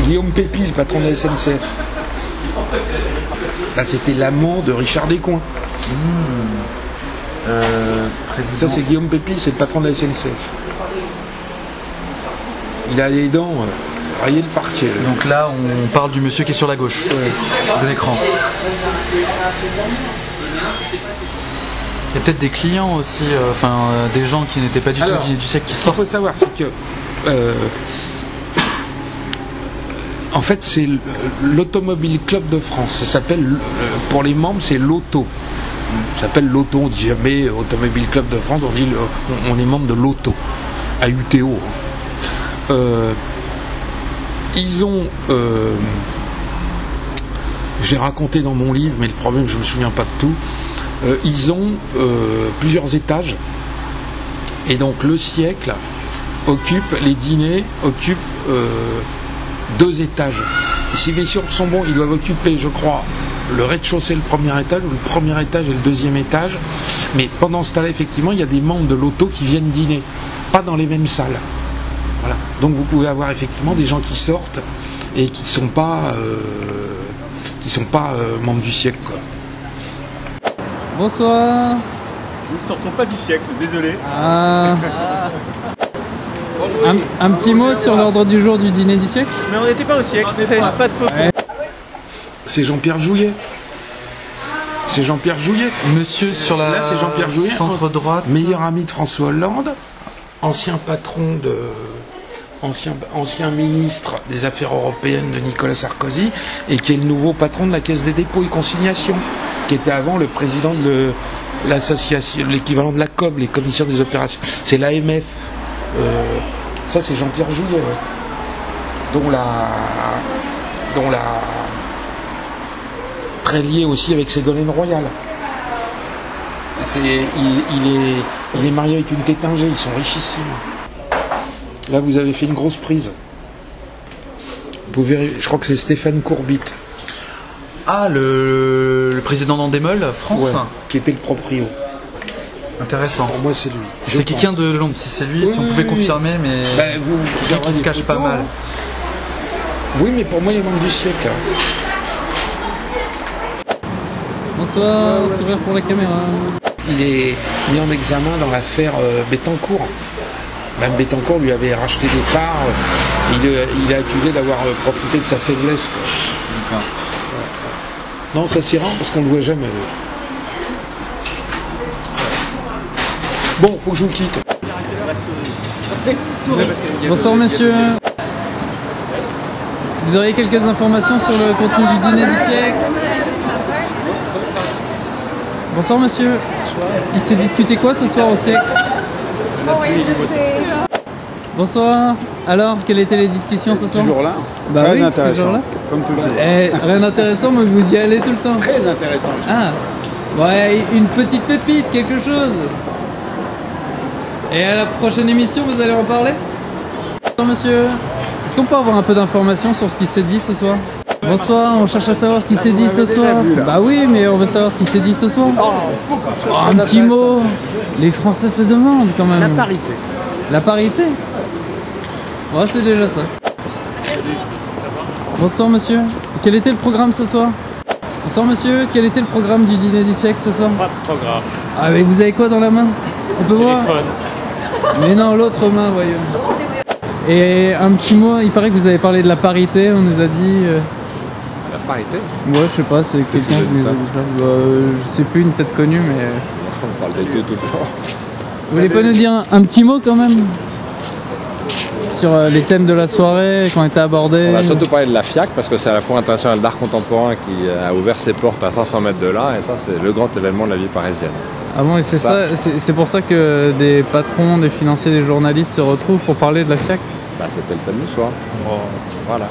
Guillaume Pépi, le patron de la SNCF. Là, c'était l'amant de Richard Descoings. Ça, c'est Guillaume Pépi, c'est le patron de la SNCF. Il a les dents rayées de parquet. Donc là, on parle du monsieur qui est sur la gauche de l'écran. Il y a peut-être des clients aussi, des gens qui n'étaient pas du tout du siècle qui sortent. Ce qu'il faut savoir, c'est que en fait, c'est l'Automobile Club de France. Ça s'appelle, pour les membres, c'est l'Auto. Ça s'appelle l'Auto. On dit jamais Automobile Club de France, on dit on est membre de l'Auto, AUTO. Ils ont, je l'ai raconté dans mon livre, mais le problème, je me souviens pas de tout. Ils ont plusieurs étages, et donc le siècle occupe, les dîners occupent 2 étages. Et si les messieurs sont bons, ils doivent occuper, je crois, le rez-de-chaussée, le premier étage, ou le premier étage et le 2e étage. Mais pendant ce temps-là, effectivement, il y a des membres de l'Auto qui viennent dîner, pas dans les mêmes salles. Voilà. Donc vous pouvez avoir effectivement des gens qui sortent et qui sont pas membres du siècle, quoi. Bonsoir. Nous ne sortons pas du siècle, désolé. Un petit mot sur l'ordre du jour du dîner du siècle. Mais on n'était pas au siècle, on n'avait pas de pause. C'est Jean-Pierre Jouyet. C'est Jean-Pierre Jouyet. Monsieur sur la là, c'est Jean-Pierre Jouyet, centre-droite. Meilleur ami de François Hollande, ancien patron de... Ancien ministre des Affaires européennes de Nicolas Sarkozy, et qui est le nouveau patron de la Caisse des dépôts et consignations, qui était avant le président de l'association, l'équivalent de la COB, les commissions des opérations. C'est l'AMF. Ça, c'est Jean-Pierre Jouyet, ouais. dont la très lié aussi avec Ségolène Royal. Il est marié avec une Tétinger, ils sont richissimes. Là, vous avez fait une grosse prise. Vous verrez, je crois que c'est Stéphane Courbit. Ah, le président d'Andemol, France, ouais, qui était le proprio. Intéressant. Pour moi, c'est lui. C'est quelqu'un de Londres, si c'est lui, si on pouvait confirmer, mais qui se cache pas mal. Oui, mais pour moi, il est membre du siècle. Bonsoir, sourire pour la caméra. Il est mis en examen dans l'affaire Bettencourt. Même Bettencourt lui avait racheté des parts. Il est accusé d'avoir profité de sa faiblesse. D'accord. Non, ça c'est rare parce qu'on ne le voit jamais. Bon, faut que je vous quitte. Bonsoir monsieur. Vous auriez quelques informations sur le contenu du dîner du siècle? Bonsoir monsieur. Il s'est discuté quoi ce soir au siècle? Bonsoir. Alors, quelles étaient les discussions ce soir? Toujours là. Bah très oui, intéressant. toujours là. Comme toujours. Rien d'intéressant, mais vous y allez tout le temps. Très intéressant. Ah, ouais, une petite pépite, quelque chose. Et à la prochaine émission, vous allez en parler? Bonsoir monsieur. Est-ce qu'on peut avoir un peu d'informations sur ce qui s'est dit ce soir? Bonsoir, on cherche à savoir ce qui s'est dit ce soir. Bah oui, mais on veut savoir ce qui s'est dit ce soir. Oh, un petit mot. Les Français se demandent quand même. La parité. La parité? Ouais, c'est déjà ça. Bonsoir monsieur. Quel était le programme ce soir? Bonsoir monsieur. Quel était le programme du dîner du siècle ce soir? Pas de programme. Ah mais vous avez quoi dans la main? On peut voir? Mais non, l'autre main, voyons. Et un petit mot, il paraît que vous avez parlé de la parité, on nous a dit... La parité? Ouais, je sais pas, c'est quelqu'un qui nous a dit ça. Je sais plus, une tête connue, mais... On parle des deux tout le temps. Vous voulez pas nous dire un petit mot quand même? Sur les thèmes de la soirée qui ont été abordés? On a surtout parlé de la FIAC parce que c'est la Foire internationale d'art contemporain qui a ouvert ses portes à 500 mètres de là, et ça c'est le grand événement de la vie parisienne. Ah bon, et c'est ça, c'est pour ça que des patrons, des financiers, des journalistes se retrouvent pour parler de la FIAC? Bah, c'était le thème du soir. Voilà.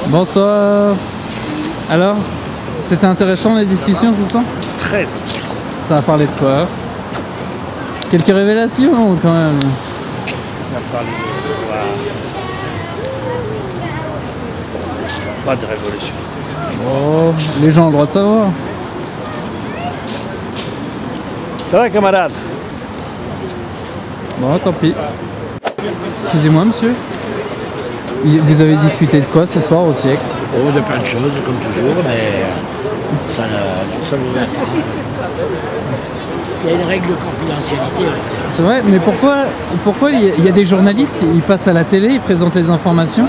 Bonsoir. Alors, c'était intéressant les discussions ce soir? Très intéressant. Ça a parlé de quoi? Quelques révélations quand même? Ça parle de quoi? Pas de révolution. Oh, les gens ont le droit de savoir. Ça va, camarade? Bon, tant pis. Excusez-moi, monsieur. Vous avez discuté de quoi ce soir au siècle? Oh, de plein de choses, comme toujours, mais ça ne vous intéresse pas. Il y a une règle de confidentialité. C'est vrai, mais pourquoi il y a des journalistes, ils passent à la télé, ils présentent les informations?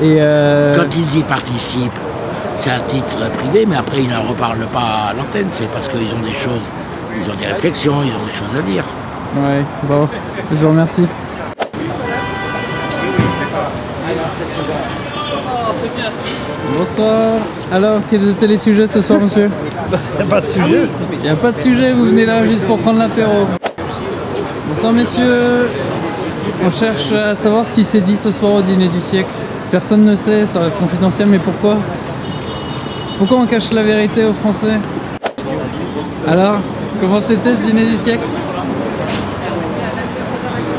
Et quand ils y participent, c'est à titre privé, mais après ils n'en reparlent pas à l'antenne. C'est parce qu'ils ont des choses, ils ont des réflexions, ils ont des choses à dire. Ouais, bon, je vous remercie. Bonsoir. Alors, quels étaient les sujets ce soir, monsieur? Il n'y a pas de sujet. Il n'y a pas de sujet, vous venez là juste pour prendre l'apéro. Bonsoir, messieurs. On cherche à savoir ce qui s'est dit ce soir au dîner du siècle. Personne ne sait, ça reste confidentiel, mais pourquoi? Pourquoi on cache la vérité aux Français? Alors, comment c'était ce dîner du siècle?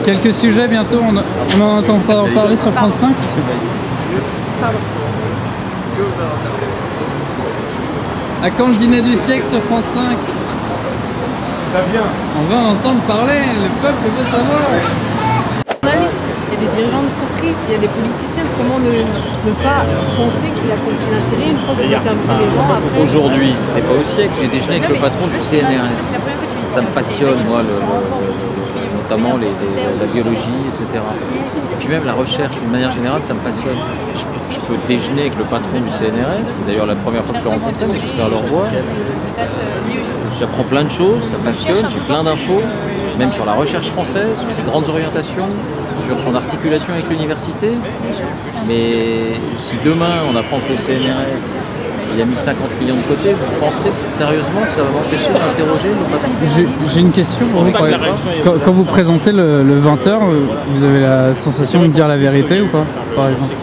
Quelques sujets bientôt, on en entendra en parler sur France 5. À quand le dîner du siècle sur France 5? Ça vient. On va en entendre parler, le peuple veut savoir. Il y a des dirigeants d'entreprise, il y a des politiciens. Comment ne pas penser qu'il a conflit d'intérêt une fois que vous interviewez les gens après? Aujourd'hui, c'était pas au siècle, j'ai déjeuné avec le patron du CNRS. Ça me passionne, moi, notamment la biologie, etc. Et puis même la recherche, d'une manière générale, ça me passionne. Je peux déjeuner avec le patron du CNRS, c'est d'ailleurs la première fois que je le rencontre, mais j'espère le revoir. J'apprends plein de choses, ça passionne, j'ai plein d'infos, même sur la recherche française, sur ses grandes orientations, sur son articulation avec l'université. Mais si demain on apprend que le CNRS il a mis 50 millions de côté, vous pensez sérieusement que ça va m'empêcher d'interroger le patron? J'ai une question pour vous. Quand vous présentez le 20h, vous avez la sensation de dire la vérité ou pas, par exemple?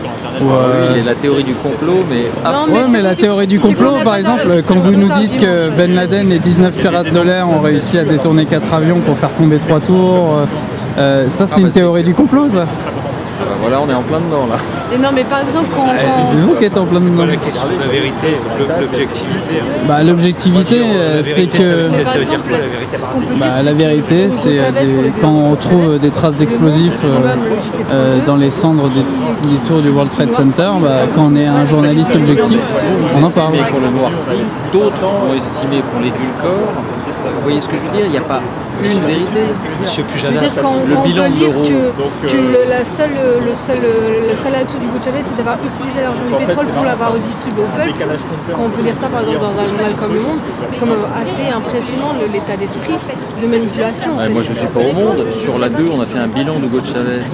Oui, la théorie du complot, mais... Ouais, mais la théorie du complot, par exemple, quand vous nous dites que Ben Laden et 19 pirates de l'air ont réussi à détourner 4 avions pour faire tomber 3 tours, ça c'est une théorie du complot, ça? Voilà, on est en plein dedans là. Et non, mais par exemple, quand. C'est vous qui êtes en plein dedans. La question de la vérité, l'objectivité. Bah, l'objectivité, c'est que. Ça veut dire quoi la vérité? Bah, la vérité, c'est quand on trouve des traces d'explosifs dans les cendres des tours du World Trade Center, bah, quand on est un journaliste objectif, on en parle. Qu'on le noircit, d'autres ont estimé qu'on l'édulcore. Vous voyez ce que je veux dire? Il n'y a pas une vérité. Monsieur Je veux dire, quand le on bilan peut de lire l'euro. que le seul atout du Hugo Chavez, c'est d'avoir utilisé l'argent du pétrole pour l'avoir redistribué au peuple. Quand on peut lire ça, par exemple, dans un journal comme Le Monde, c'est quand même assez impressionnant l'état d'esprit de manipulation. Ouais, moi, je ne suis pas au Monde. Sur la 2, on a fait un bilan d'Hugo Chavez.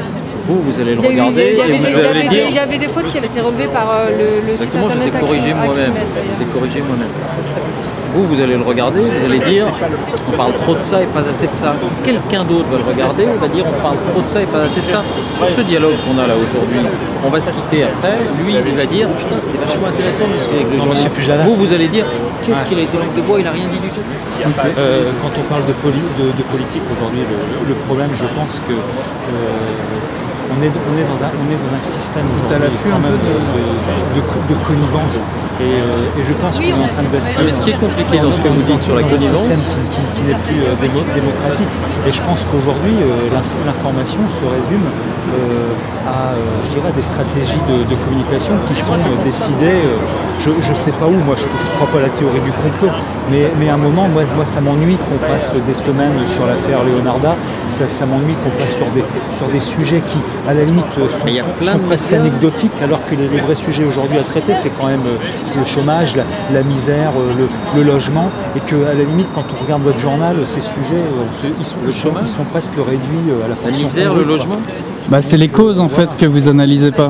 Vous allez le regarder et vous allez dire... Il y avait des fautes qui avaient été relevées par le site Exactement, internet. je les ai corrigées moi-même. Je les ai corrigées moi-même. Vous allez le regarder, vous allez dire on parle trop de ça et pas assez de ça. Quelqu'un d'autre va le regarder et va dire on parle trop de ça et pas assez de ça. Sur ce dialogue qu'on a là aujourd'hui, on va se quitter après. Lui, il va dire putain, c'était vachement intéressant de discuter avec le journaliste. Vous allez dire qu'est-ce qu'il a été langue de bois, il a rien dit du tout. Quand on parle de politique aujourd'hui, le problème, je pense que on est dans un système aujourd'hui quand même de connivence et je pense qu'on est en train de basculer. Mais ce qui est compliqué dans ce que vous dites sur la connivence, un système qui n'est plus démocratique. Et je pense qu'aujourd'hui l'information se résume à je dirais des stratégies de communication qui sont décidées. Je ne sais pas où, moi je ne crois pas à la théorie du complot, mais à un moment, moi ça m'ennuie qu'on passe des semaines sur l'affaire Leonarda, ça m'ennuie qu'on passe sur des sujets qui, à la limite, sont presque anecdotiques, alors que les vrais sujets aujourd'hui à traiter, c'est quand même le chômage, la misère, le logement, et qu'à la limite, quand on regarde votre journal, ces sujets, ils sont presque réduits à la fonction. La misère, le logement? Bah, c'est les causes en fait que vous analysez pas.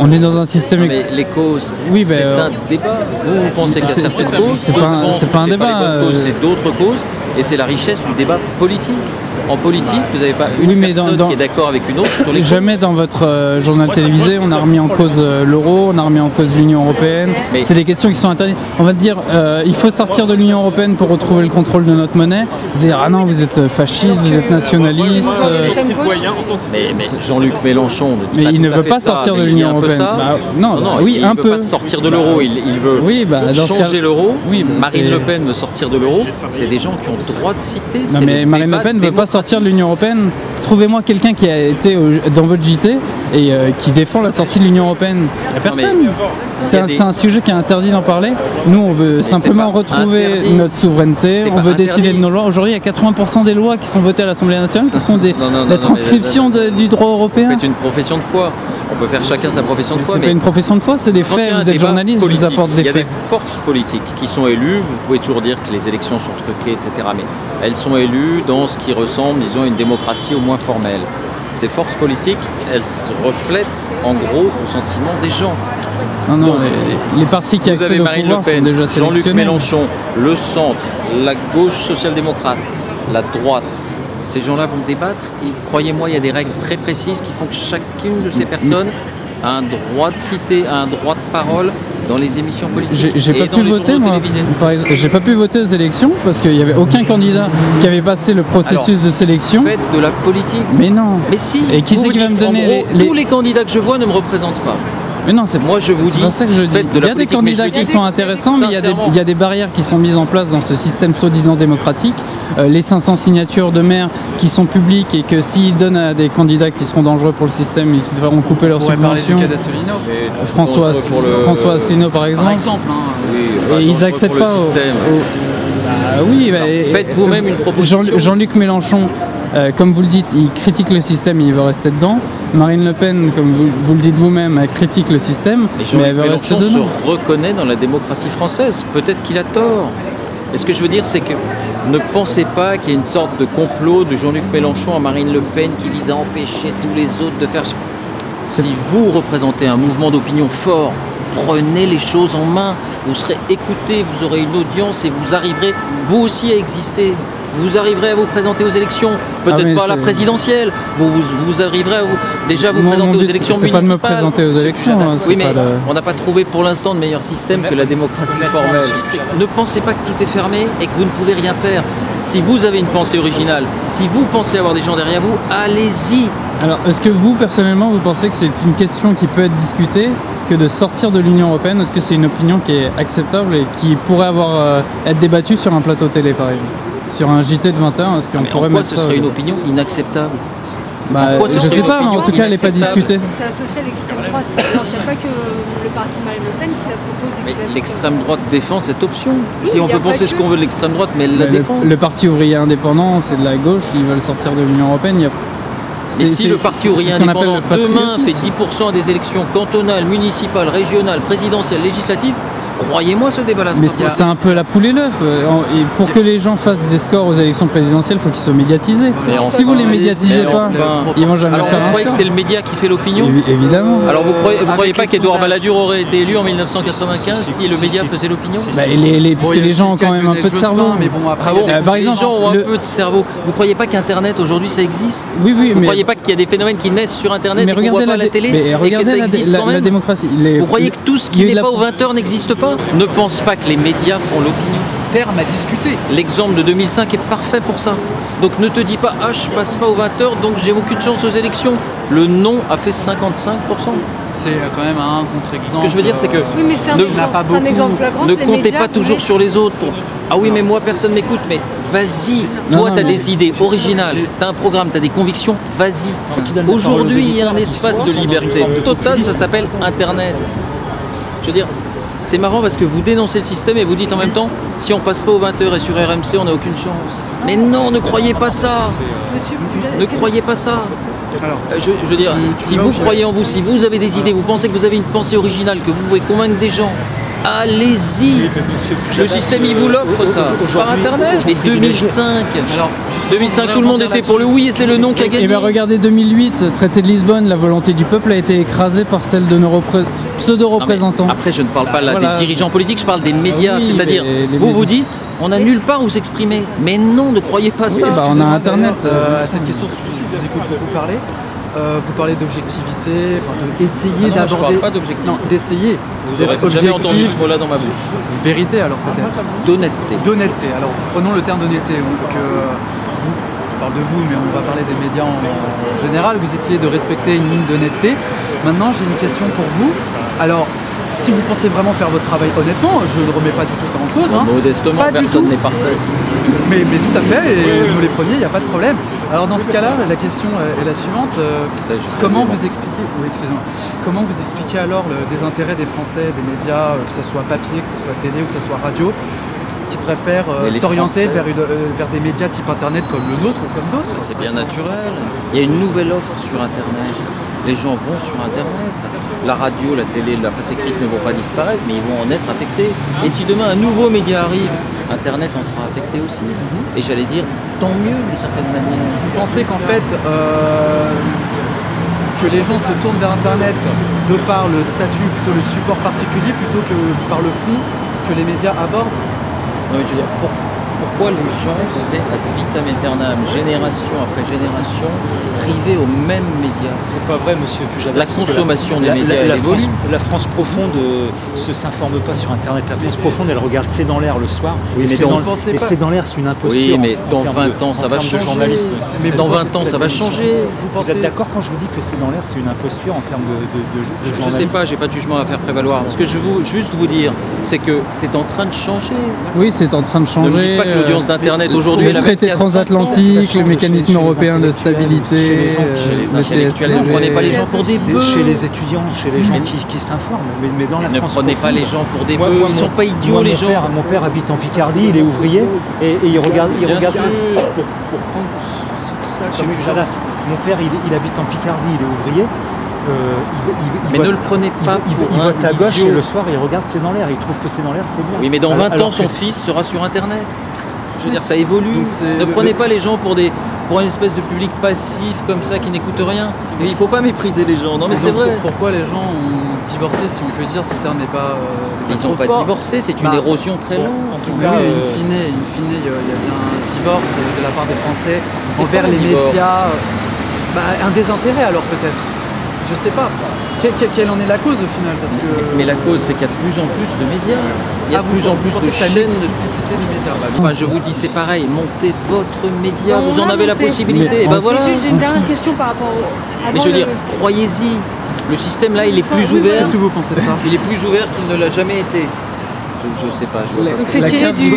On est dans un système. Mais les causes, oui, c'est un débat. Vous pensez qu'il y a certaines causes? C'est pas un débat. C'est d'autres causes, et c'est la richesse du débat politique. En politique, vous n'avez pas une personne qui est d'accord avec une autre sur les causes. Jamais dans votre journal télévisé, on a remis en cause l'euro, on a remis en cause l'Union Européenne. C'est des questions qui sont interdites. On va te dire, il faut sortir de l'Union Européenne pour retrouver le contrôle de notre monnaie. Vous allez dire, ah non, vous êtes fasciste, vous êtes nationaliste. Mais Jean-Luc Mélenchon mais il ne veut pas sortir de l'Union Européenne. Non, oui, un peu. Il ne veut pas sortir de l'euro, il veut changer l'euro. Marine Le Pen veut sortir de l'euro. C'est des gens qui ont le droit de citer. Non, mais Marine Le Pen ne veut pas sortir sortir de l'Union Européenne. Trouvez-moi quelqu'un qui a été dans votre JT et qui défend la sortie de l'Union Européenne. Il n'y a personne. C'est un sujet qui est interdit d'en parler. Nous, on veut simplement retrouver notre souveraineté, on veut décider de nos lois. Aujourd'hui, il y a 80% des lois qui sont votées à l'Assemblée nationale qui sont la transcription du droit européen. Vous faites une profession de foi. On peut faire chacun sa profession de foi. C'est pas une profession de foi, c'est des faits. Vous êtes journaliste, je vous apporte des faits. Il y a des forces politiques qui sont élues. Vous pouvez toujours dire que les élections sont truquées, etc. Mais elles sont élues dans ce qui ressemble, disons, à une démocratie au moins formelle. Ces forces politiques, elles reflètent en gros le sentiment des gens. Non, donc, les partis qui accèdent au pouvoir sont déjà sélectionnés. Jean-Luc Mélenchon, le centre, la gauche social-démocrate, la droite. Ces gens-là vont débattre et croyez-moi, il y a des règles très précises qui font que chacune de ces personnes a un droit de citer, a un droit de parole dans les émissions politiques. J'ai pas pu voter, moi. J'ai pas pu voter aux élections parce qu'il n'y avait aucun candidat qui avait passé le processus de sélection. Faites de la politique. Mais non. Mais si. Et qui c'est qui va me donner tous les candidats que je vois ne me représentent pas. Mais non, c'est moi je vous dis. C'est ça que je dis. Il y a des candidats qui sont intéressants, mais il y a des barrières qui sont mises en place dans ce système soi-disant démocratique. Les 500 signatures de maires qui sont publiques et que s'ils donnent à des candidats qui seront dangereux pour le système, ils se feront couper leurs subventions. François Asselineau par exemple. Et ils n'accèdent pas au... oui, faites vous-même une proposition. Jean-Luc Mélenchon, comme vous le dites, il critique le système, il veut rester dedans. Marine Le Pen, comme vous le dites vous-même, elle critique le système, mais elle veut rester dedans. Jean-Luc Mélenchon se reconnaît dans la démocratie française. Peut-être qu'il a tort. Et ce que je veux dire, c'est que ne pensez pas qu'il y a une sorte de complot de Jean-Luc Mélenchon à Marine Le Pen qui vise à empêcher tous les autres de faire... Si vous représentez un mouvement d'opinion fort, prenez les choses en main. Vous serez écouté, vous aurez une audience et vous arriverez vous aussi à exister. Vous arriverez à vous présenter aux élections, peut-être pas à la présidentielle, vous arriverez à vous présenter aux élections municipales. C'est pas de me présenter aux élections. Oui, mais on n'a pas trouvé pour l'instant de meilleur système que la démocratie formelle. Ne pensez pas que tout est fermé et que vous ne pouvez rien faire. Si vous avez une pensée originale, si vous pensez avoir des gens derrière vous, allez-y. Alors, est-ce que vous, personnellement, vous pensez que c'est une question qui peut être discutée, que de sortir de l'Union Européenne? Est-ce que c'est une opinion qui est acceptable et qui pourrait être débattue sur un plateau télé, par exemple? Sur un JT de 21, est-ce qu'on pourrait mettre ça? Ce serait une opinion inacceptable. Je sais pas, mais en tout cas, elle n'est pas discutée. C'est associé à l'extrême droite. Alors qu'il n'y a pas que le parti Marine Le Pen qui la propose. Mais l'extrême droite défend cette option. On peut penser ce qu'on veut de l'extrême droite, mais elle la défend. Le parti ouvrier indépendant, c'est de la gauche, ils veulent sortir de l'Union Européenne. Et si le parti ouvrier indépendant demain fait 10% des élections cantonales, municipales, régionales, présidentielles, législatives, croyez-moi, ce débat-là. Mais c'est un peu la poule et l'œuf. Et pour que les gens fassent des scores aux élections présidentielles, il faut qu'ils soient médiatisés. Si vous ne les médiatisez pas, ils vont jamais faire un score. Vous croyez que c'est le média qui fait l'opinion? Évidemment. Alors vous croyez pas qu'Édouard Balladur aurait été élu en 1995 si le média faisait l'opinion? Puisque les gens ont quand même un peu de cerveau. Par exemple, les gens ont un peu de cerveau. Vous croyez pas qu'Internet aujourd'hui ça existe? Oui, vous croyez pas qu'il y a des phénomènes qui naissent sur Internet et qu'on voit pas à la télé et que ça existe quand même? La démocratie. Vous croyez que tout ce qui n'est pas aux 20h n'existe pas? Ne pense pas que les médias font l'opinion. Terme à discuter. L'exemple de 2005 est parfait pour ça. Donc ne te dis pas, ah je passe pas aux 20h donc j'ai aucune chance aux élections. Le non a fait 55%. C'est quand même un contre-exemple. Ce que je veux dire c'est que ne comptez pas toujours sur les autres. Ah oui mais moi personne m'écoute, mais vas-y. Toi tu as des idées originales, tu as un programme, tu as des convictions, vas-y. Aujourd'hui il y a un espace de liberté totale, ça s'appelle Internet. Je veux dire, c'est marrant parce que vous dénoncez le système et vous dites en même temps, si on passe pas aux 20h et sur RMC, on n'a aucune chance. Mais non, ne croyez pas ça. Ne croyez pas ça. Je veux dire, si vous croyez en vous, si vous avez des idées, vous pensez que vous avez une pensée originale, que vous pouvez convaincre des gens, allez-y. Le système, il vous l'offre ça, par Internet. Mais 2005, tout le monde était pour le oui et c'est le non qui a gagné. Et bien regardez 2008, traité de Lisbonne, la volonté du peuple a été écrasée par celle de nos pseudo-représentants. Après, je ne parle pas là des dirigeants politiques, je parle des médias. C'est-à-dire, vous dites, on n'a nulle part où s'exprimer. Mais non, ne croyez pas ça. On a Internet. À cette question, je vous écoute beaucoup parler. Vous parlez d'objectivité, d'essayer d'aborder... Je ne parle pas d'objectivité. Non, d'essayer d'être objectif. Jamais entendu ce mot-là dans ma bouche. Vérité alors peut-être. D'honnêteté. D'honnêteté. Alors prenons le terme d'honnêteté. Donc vous, je parle de vous, mais on va parler des médias en général. Vous essayez de respecter une ligne d'honnêteté. Maintenant, j'ai une question pour vous. Alors, si vous pensez vraiment faire votre travail honnêtement, je ne remets pas du tout ça en cause. Hein. Modestement, pas personne n'est parfait. Mais tout à fait, et nous les premiers, il n'y a pas de problème. Alors dans ce cas-là, la question est la suivante. Comment vous expliquez, comment vous expliquez alors le désintérêt des Français, des médias, que ce soit papier, que ce soit télé ou que ce soit radio, qui préfèrent s'orienter vers des médias type internet comme le nôtre ou comme d'autres? C'est bien naturel. Il y a une nouvelle offre sur internet. Les gens vont sur internet. La radio, la télé, la presse écrite ne vont pas disparaître, mais ils vont en être affectés. Et si demain un nouveau média arrive, internet en sera affecté aussi. Et j'allais dire, tant mieux d'une certaine manière. Vous pensez qu'en fait, que les gens se tournent vers internet de par le statut, plutôt le support particulier, plutôt que par le fond que les médias abordent? Non, mais je veux dire, pourquoi les gens seraient ad vitam aeternam, génération après génération, privés aux mêmes médias? C'est pas vrai, monsieur Pujadas. La consommation des médias, elle évolue. La France profonde s'informe pas sur Internet. La France profonde, elle regarde C'est dans l'air le soir. Oui, mais C'est dans l'air, c'est une imposture. Oui, mais dans 20 ans, ça va changer. Mais dans 20 ans, ça va changer. Vous êtes d'accord quand je vous dis que C'est dans l'air, c'est une imposture en termes de journalisme? Je sais pas, j'ai pas de jugement à faire prévaloir. Ce que je veux juste vous dire, c'est que c'est en train de changer. Oui, c'est en train de changer. Ne me dites pas que l'audience d'Internet aujourd'hui est le la même traité transatlantique, le mécanisme européen de stabilité, chez les intellectuels. Ne prenez pas les gens pour des bœufs. Chez les étudiants, chez les gens qui s'informent. Mais dans la France, ne prenez pas les gens pour des bœufs. Ils sont pas idiots, les gens. Mon père habite en Picardie, il est ouvrier et il regarde. Pour prendre ça comme Pujadas, mon père il habite en Picardie, il est ouvrier. Mais ne le prenez pas il vote à gauche et le soir il regarde C'est dans l'air, il trouve que C'est dans l'air c'est bien. Oui, mais dans 20 ans son fils sera sur internet. Je veux dire, ça évolue. Ne prenez pas les gens pour une espèce de public passif comme ça qui n'écoute rien. Et il ne faut pas mépriser les gens. Non mais c'est vrai. Pourquoi les gens ont divorcé, si on peut dire, si le terme n'est pas ils n'ont pas divorcé, c'est une érosion très lente. En tout cas, in fine, il y a bien un divorce de la part des Français envers les médias. Un désintérêt alors peut-être. Je sais pas. Quelle en est la cause au final? Parce que... Mais la cause, c'est qu'il y a de plus en plus de médias. Il y a de plus en plus de chaînes. La multiplicité des médias. Enfin, je vous dis, c'est pareil. Montez votre média. Vous en avez la possibilité. Et ben voilà. J'ai une dernière question par rapport au... Mais je veux dire, croyez-y. Le système là, il est plus ouvert. Qu'est-ce que vous pensez de ça? Il est plus ouvert qu'il ne l'a jamais été. Je sais pas. Donc c'est tiré du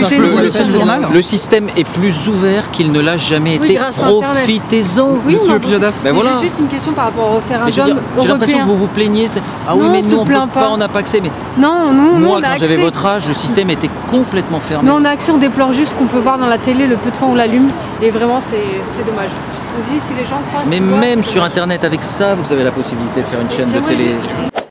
journal. Le système est plus ouvert qu'il ne l'a jamais été. Profitez-en, oui, monsieur Pujadas. Ben voilà. J'ai juste une question par rapport au référendum européen. J'ai l'impression que vous vous plaignez. Ah oui, mais nous on peut pas, on n'a pas accès. Mais non, moi, quand j'avais votre âge, le système était complètement fermé. Nous on a accès, on déplore juste qu'on peut voir dans la télé le peu de fois où on l'allume. Et vraiment, c'est dommage. Vas-y, si les gens croient. Mais même sur Internet, avec ça, vous avez la possibilité de faire une chaîne de télé.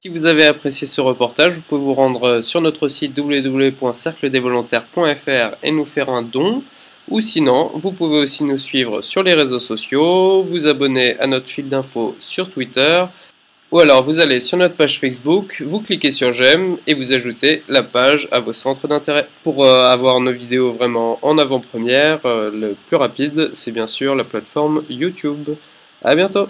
Si vous avez apprécié ce reportage, vous pouvez vous rendre sur notre site www.cercledesvolontaires.fr et nous faire un don. Ou sinon, vous pouvez aussi nous suivre sur les réseaux sociaux, vous abonner à notre fil d'infos sur Twitter, ou alors vous allez sur notre page Facebook, vous cliquez sur j'aime et vous ajoutez la page à vos centres d'intérêt. Pour avoir nos vidéos vraiment en avant-première, le plus rapide, c'est bien sûr la plateforme YouTube. À bientôt!